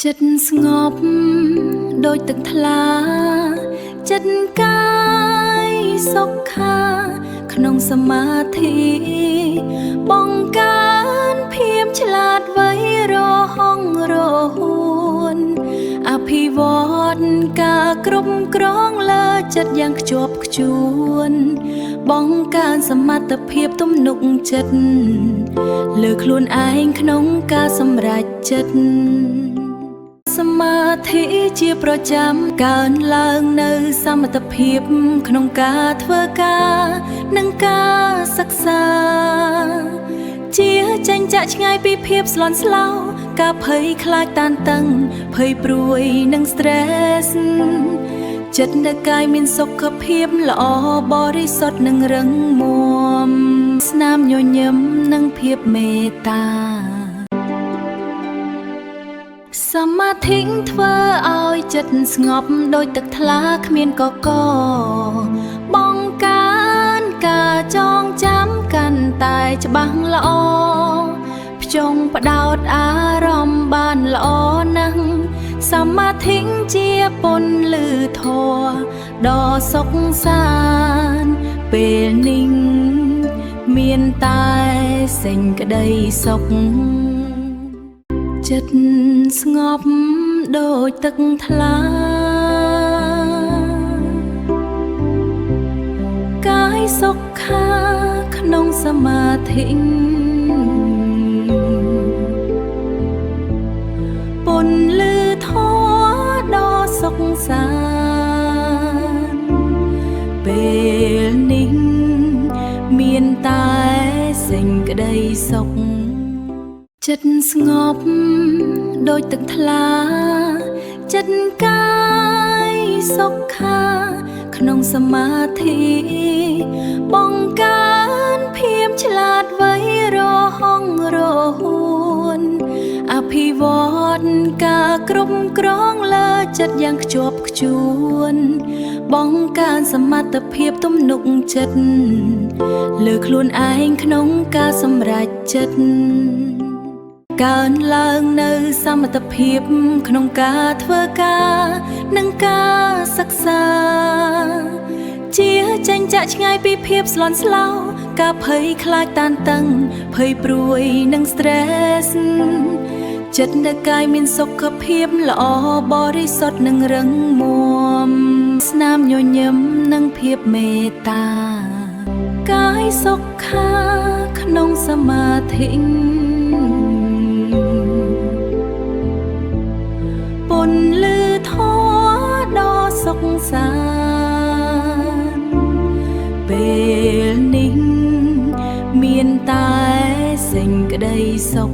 ចិត្តស្ងប់ដូចទឹកថ្លាចិត្តកាយសុខាក្នុងសមាធិបង្កើនភាពឆ្លាតវៃរហ័ងរហួនអភិវឌ្ឍការគ្រប់គ្រងលើចិត្តយ៉ាងខ្ជាប់ខ្ជួនបង្កើនសមត្ថភាពទំនុកចិត្តលើខ្លួនឯងក្នុងការសម្រេចចិត្តសមាធិជាប្រចាំកើនឡើងនៅសមត្ថភាពក្នុងការធ្វើការនិងការសិក្សាជាចេញចាក់ឆ្ងាយពីភាពស្លន់ស្លោការភ័យខ្លាចតានតឹងភ័យព្រួយនិង stress ចិត្តនៅកាយមានសុខភាពល្អបរិសុទ្ធនិងរឹងមាំស្នាមញញឹមនិងភាពមេត្តាសមាធិធ្វើឲ្យចិត្តស្ងប់ដូចទឹកថ្លាគ្មានកកបង្កើនការចងចាំកាន់តែច្បាស់ល្អភ្ជង់ផ្ដោតអារម្មណ៍បានល្អណាស់សមាធិជាពន្លឺធម៌ដ៏សុខសាន្តពេលนิ่งមានតែសេចក្តីសុខចិត្តស្ងប់ដូចទឹកថ្លាកាយសុខាក្នុងសមាធិពន្លឺធម៌ដ៏សុខសាន្តពេលនេះមានតែសេចក្តីសុខចិត្តស្ងប់ដូចទឹកថ្លាចិត្តកាយសុខាក្នុងសមាធិបង្កើនភាពឆ្លាតវៃរហ័ងរហួនអភិវឌ្ឍការគ្រប់គ្រងលើចិត្តយ៉ាងខ្ជាប់ខ្ជួនបង្កើនសមត្ថភាពទំនុកចិត្តលើខ្លួនឯងក្នុងការសម្រេចចិត្តកើនឡើងនៅសមត្ថភាពក្នុងការធ្វើការនិងការសិក្សាជាចេញចាក់ឆ្ងាយពីភាពស្លន់ស្លោការភ័យខ្លាចតានតឹងភ័យព្រួយនិង stress ចិត្តនៅកាយមានសុខភាពល្អបរិសុទ្ធនិងរឹងមាំស្នាមញញឹមនិងភាពមេត្តាកាយសុខាក្នុងសមាធិពន្លឺធម៌ដ៏សុខសាន្តពេលនេះមានតែសេចក្តីសុខ